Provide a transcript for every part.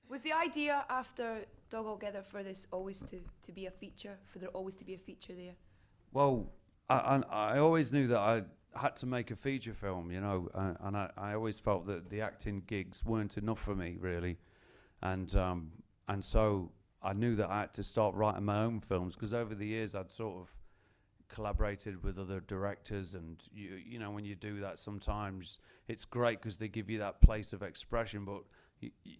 Was the idea after Dog Altogether for this always to be a feature, for there always to be a feature there? Well, I always knew that I had to make a feature film, you know, and I always felt that the acting gigs weren't enough for me, really. And so I knew that I had to start writing my own films, because over the years I'd sort of collaborated with other directors, and you know, when you do that, sometimes it's great because they give you that place of expression, but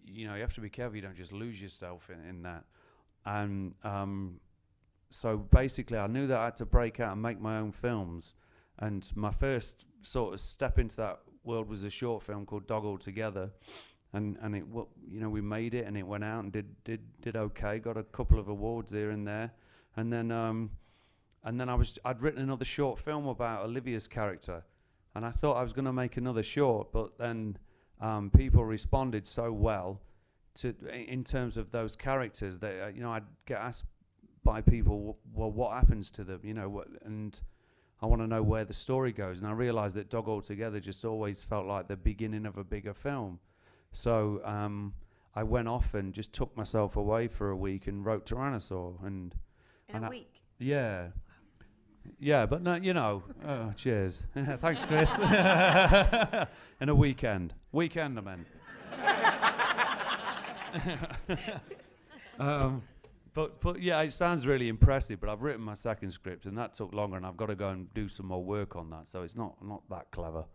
you know, you have to be careful you don't just lose yourself in that. And so basically I knew that I had to break out and make my own films, and my first sort of step into that world was a short film called Dog Altogether, and it, you know, we made it and it went out and did okay, got a couple of awards here and there, and then I'd written another short film about Olivia's character, and I thought I was going to make another short, but then people responded so well to in terms of those characters that you know, I'd get asked by people, well, what happens to them, you know, and I want to know where the story goes. And I realised that Dog Altogether just always felt like the beginning of a bigger film. So I went off and just took myself away for a week and wrote Tyrannosaur. In a week? Yeah. Yeah, but no, you know, oh, cheers. Thanks, Chris. In a weekend. Weekend, I meant. But yeah, it sounds really impressive, but I've written my second script, and that took longer, and I've got to go and do some more work on that, so it's not that clever.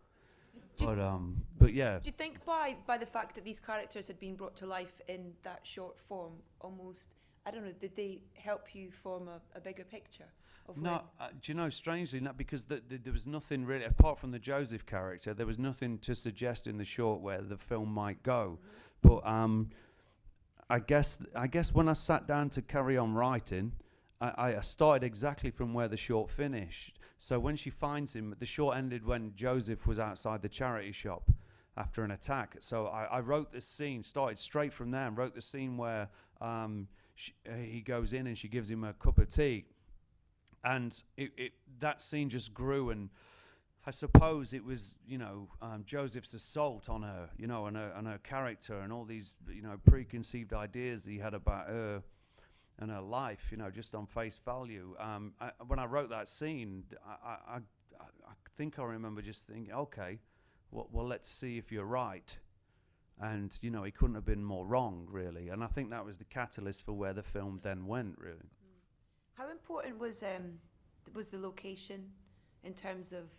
But yeah. Do you think by the fact that these characters had been brought to life in that short form, almost, I don't know, did they help you form a bigger picture? No, do you know, strangely, not because there was nothing really, apart from the Joseph character, there was nothing to suggest in the short where the film might go. But I guess when I sat down to carry on writing, I started exactly from where the short finished. So when she finds him, the short ended when Joseph was outside the charity shop after an attack. So I wrote this scene, started straight from there, and wrote the scene where he goes in and she gives him a cup of tea. And that scene just grew, and I suppose it was, you know, Joseph's assault on her, you know, and her character, and all these, you know, preconceived ideas he had about her and her life, you know, just on face value. When I wrote that scene, I think I remember just thinking, okay, well, let's see if you're right. And, you know, he couldn't have been more wrong, really. And I think that was the catalyst for where the film then went, really. How important was the location in terms of,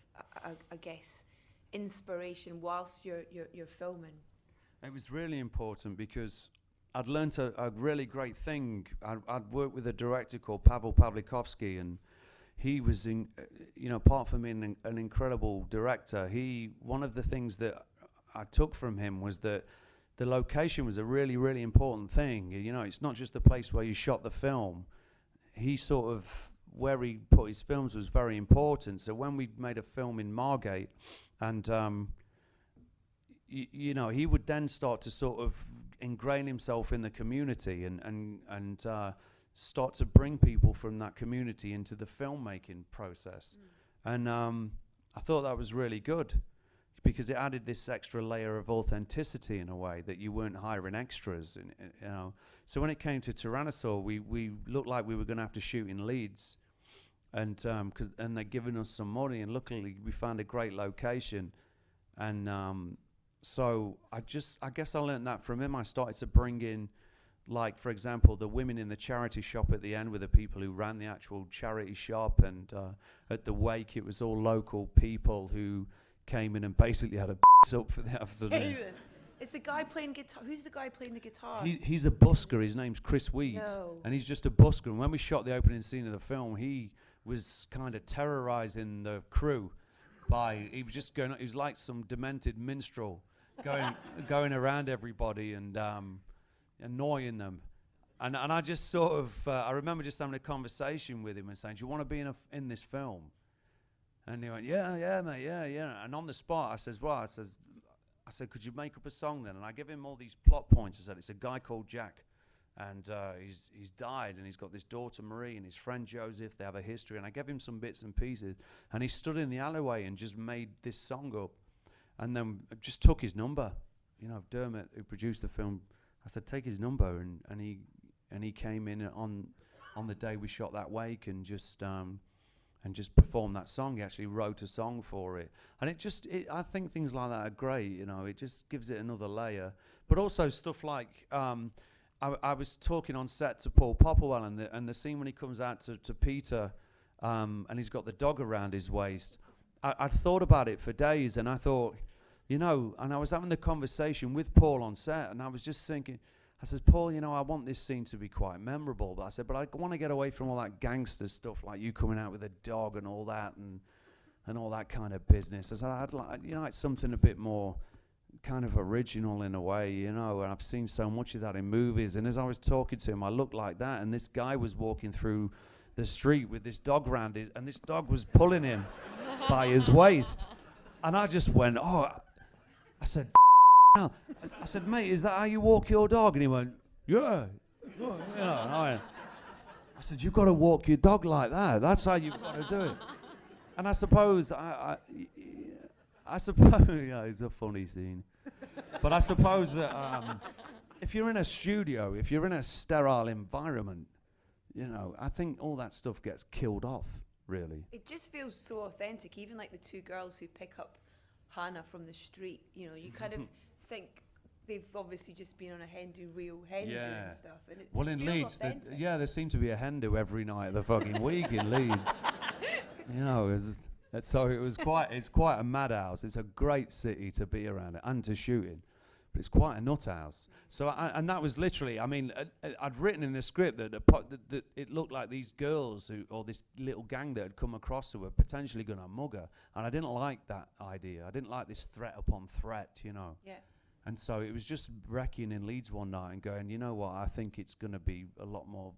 I guess, inspiration whilst you're filming? It was really important because I'd learnt a really great thing. I'd worked with a director called Pavel Pavlikovsky, and he was, you know, apart from being an incredible director, one of the things that I took from him was that the location was a really, really important thing. You know, it's not just the place where you shot the film. He sort of, where he put his films was very important. So when we made a film in Margate, and you know, he would then start to sort of ingrain himself in the community and start to bring people from that community into the filmmaking process. And I thought that was really good, because it added this extra layer of authenticity in a way that you weren't hiring extras, you know. So when it came to Tyrannosaur, we looked like we were going to have to shoot in Leeds, and they'd given us some money, and luckily we found a great location, and so I guess I learned that from him. I started to bring in, like, for example, the women in the charity shop at the end were the people who ran the actual charity shop, and at the wake it was all local people who came in and basically had a up for the afternoon. Is the guy playing guitar? Who's the guy playing the guitar? He's a busker. His name's Chris Weed. No. And he's just a busker. And when we shot the opening scene of the film, he was kind of terrorizing the crew he was just going, he was like some demented minstrel going around everybody and annoying them. And I just sort of, I remember just having a conversation with him and saying, do you want to be in this film? And he went, yeah, mate, yeah. And on the spot, I said, could you make up a song then? And I give him all these plot points. I said, it's a guy called Jack, and he's died, and he's got this daughter Marie and his friend Joseph. They have a history, and I gave him some bits and pieces, and he stood in the alleyway and just made this song up, and then just took his number. You know, Dermot, who produced the film, I said, take his number, and he came in on the day we shot that wake and just performed that song. He actually wrote a song for it, and I think things like that are great. You know, it just gives it another layer. But also stuff like I was talking on set to Paul Popplewell, and the scene when he comes out to Peter, and he's got the dog around his waist. I'd thought about it for days, and I thought, you know, and I was having the conversation with Paul on set, and I was just thinking, I said, Paul, you know, I want this scene to be quite memorable, but I said, but I want to get away from all that gangster stuff, like you coming out with a dog and all that, and all that kind of business. I said, I'd like, you know, like something a bit more kind of original in a way, you know, and I've seen so much of that in movies. And as I was talking to him, I looked like that, and this guy was walking through the street with this dog round his, and this dog was pulling him by his waist. And I just went, oh, I said, I said, mate, is that how you walk your dog? And he went, yeah. You know, and I said, you've got to walk your dog like that. That's how you've got to do it. And I suppose, I suppose, yeah, it's a funny scene. But I suppose that if you're in a studio, if you're in a sterile environment, you know, I think all that stuff gets killed off, really. It just feels so authentic, even like the two girls who pick up Hannah from the street. You know, you kind of think they've obviously just been on a real hen do and stuff. And it well, just in feels Leeds, authentic. there seemed to be a hen do every night of the fucking week in Leeds. You know, so it's quite a madhouse. It's a great city to be around it and to shoot in, but it's quite a nut house. So and that was literally, I mean, I'd written in the script that it looked like these girls or this little gang that had come across who were potentially going to mug her, and I didn't like that idea. I didn't like this threat upon threat, you know. Yeah. And so it was just wrecking in Leeds one night and going, you know what, I think it's going to be a lot more,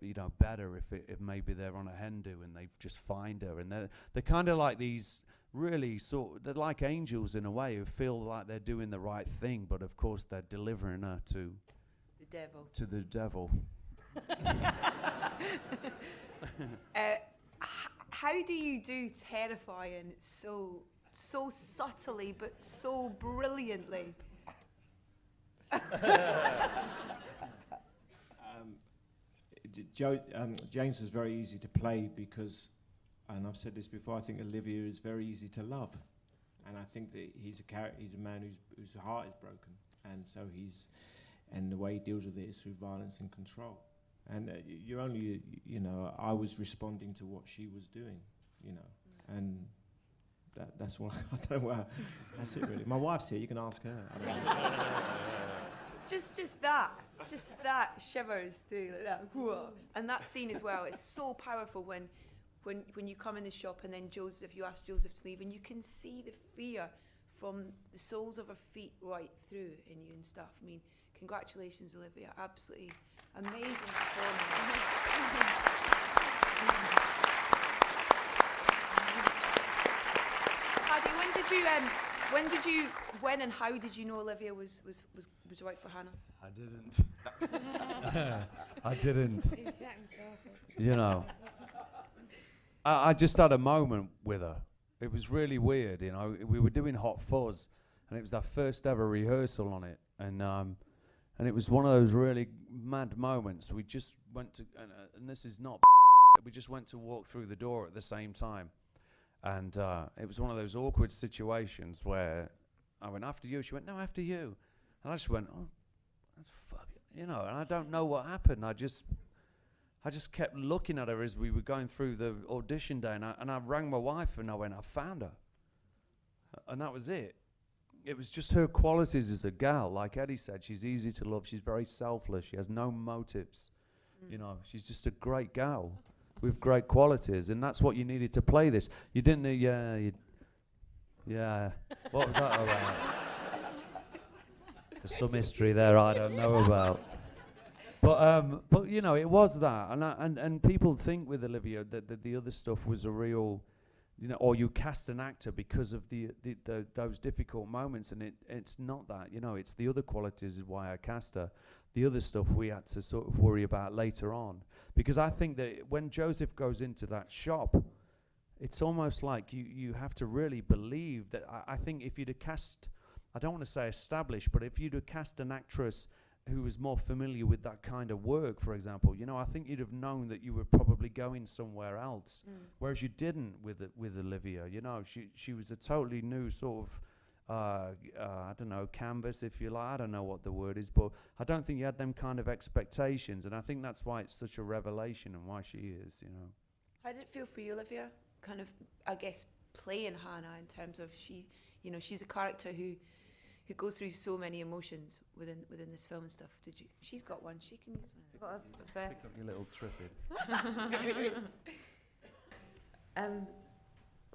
you know, better if maybe they're on a hen do and they just find her. And they're kind of like these really they're like angels in a way who feel like they're doing the right thing, but of course they're delivering her to The devil. To the devil. How do you do terrifying so subtly but so brilliantly? James was very easy to play because, and I've said this before, I think Olivia is very easy to love, and I think that he's a man whose heart is broken, and so and the way he deals with it is through violence and control. And you're only, you know, I was responding to what she was doing, you know, and that's what I don't know. That's it really. My wife's here. You can ask her. I don't know. Just that shivers through like that. Whoa. And that scene as well, it's so powerful when you come in the shop and then you ask Joseph to leave, and you can see the fear from the soles of her feet right through in you and stuff. I mean, congratulations, Olivia. Absolutely amazing performance. Paddy, when and how did you know Olivia was right for Hannah? I didn't. You know, I just had a moment with her. It was really weird, you know. We were doing Hot Fuzz, and it was our first ever rehearsal on it, and it was one of those really mad moments. We just went to, and this is not, we just went to walk through the door at the same time, and it was one of those awkward situations where I went, after you. She went, no, after you. And I just went, oh, that's fuck it, you know. And I don't know what happened. I just kept looking at her as we were going through the audition day, and I rang my wife and I went, I found her. And that was it. It was just her qualities as a gal. Like Eddie said, she's easy to love. She's very selfless. She has no motives. You know, she's just a great gal with great qualities, and that's what you needed to play this. You didn't need, yeah. What was that about? There's some history there I don't know about. But you know, it was that, and people think with Olivia that the other stuff was a real, you know, or you cast an actor because of those difficult moments, and it's not that, you know, it's the other qualities is why I cast her. The other stuff we had to sort of worry about later on, because I think that when Joseph goes into that shop, it's almost like you have to really believe that. I think if you'd have cast I don't want to say established, but if you'd have cast an actress who was more familiar with that kind of work, for example, you know, I think you'd have known that you were probably going somewhere else, whereas you didn't with Olivia. You know, she was a totally new sort of I don't know, canvas, if you like. I don't know what the word is, but I don't think you had them kind of expectations, and I think that's why it's such a revelation and why she is, you know. How did it feel for you, Olivia? Kind of, I guess, playing Hannah in terms of she's a character who goes through so many emotions within this film and stuff. Did you? She's got one. She can use one. Pick up your little triffid.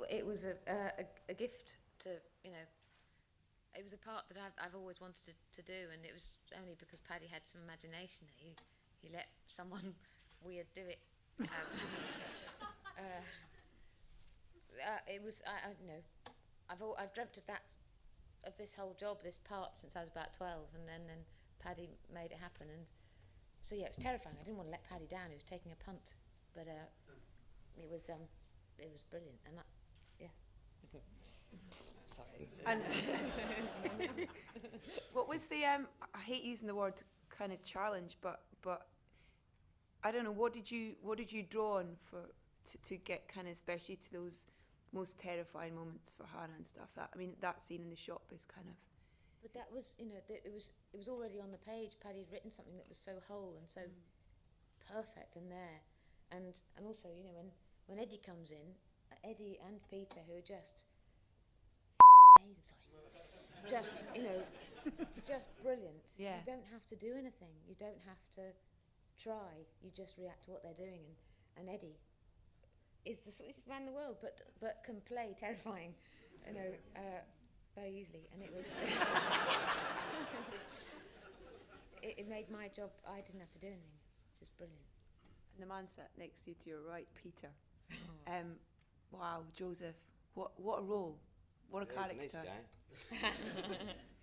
It was a gift to, you know. It was a part that I've always wanted to do, and it was only because Paddy had some imagination that he let someone weird do it. It was I don't know. I've dreamt of this whole job, this part, since I was about 12, and then Paddy made it happen, and so yeah, it was terrifying. I didn't want to let Paddy down. He was taking a punt, but it was brilliant, and sorry. And what was the I hate using the word kind of challenge, but I don't know, what did you draw on to get kind of, especially to those most terrifying moments for Hannah and stuff? That, I mean, that scene in the shop is kind of. But that was, you know, it was already on the page. Paddy had written something that was so whole and so perfect and there, and also, you know, when Eddie comes in, Eddie and Peter, who are just amazing, just, you know, just brilliant. Yeah. You don't have to do anything. You don't have to try. You just react to what they're doing, and Eddie is the sweetest man in the world, but can play terrifying, you know, very easily, and it was. it made my job. I didn't have to do anything. Just brilliant. And the man sat next to you, to your right, Peter. Wow, Joseph, what a role, what a character. He's a nice guy.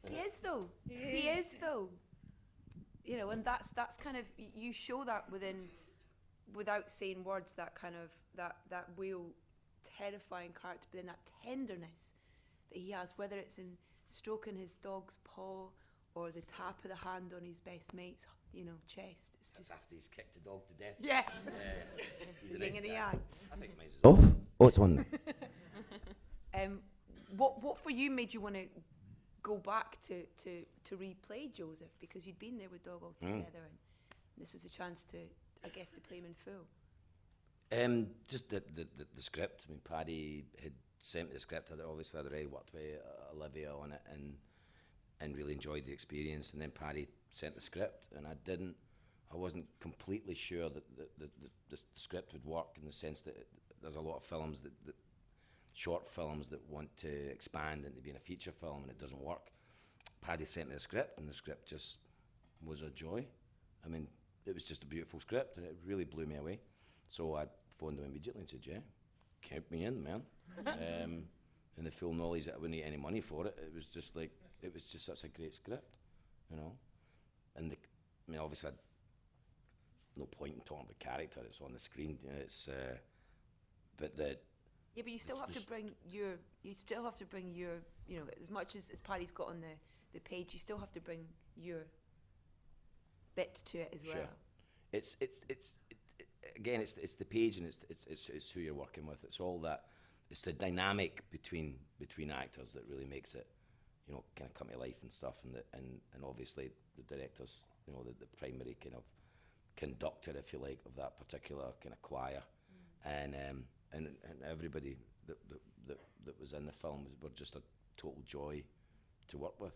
He is though. He is though. You know, and that's kind of, you show that without saying words, that kind of that real terrifying character, but then that tenderness that he has, whether it's in stroking his dog's paw or the tap of the hand on his best mate's, you know, chest. It's That's just after he's kicked the dog to death. yeah. He's a Yin nice in the guy. yang. I think mine's is off. Oh, it's on. What for you made you want to go back to replay Joseph, because you'd been there with Dog altogether, and this was a chance to, I guess, to play him in full. Just the script. I mean, Paddy had sent me the script. I'd already worked with Olivia on it, and really enjoyed the experience. And then Paddy sent the script, and I wasn't completely sure that the script would work, in the sense that there's a lot of films that short films that want to expand into being a feature film, and it doesn't work. Paddy sent me the script, and the script just was a joy. I mean, it was just a beautiful script, and it really blew me away. So I phoned him immediately and said, yeah, count me in, man. And the full knowledge that I wouldn't get any money for it, it was just such a great script, you know. And I mean, obviously, no point in talking about character, it's on the screen, you know, but Yeah, but you still have to bring your, you know, as much as Paddy's got on the page, you still have to bring your bit to it as well. Sure. It's again, it's the page, and it's who you're working with. It's all that. It's the dynamic between actors that really makes it, you know, kind of come to life and stuff. And obviously the director's, you know, the primary kind of conductor, if you like, of that particular kind of choir, and everybody that was in the film were just a total joy to work with.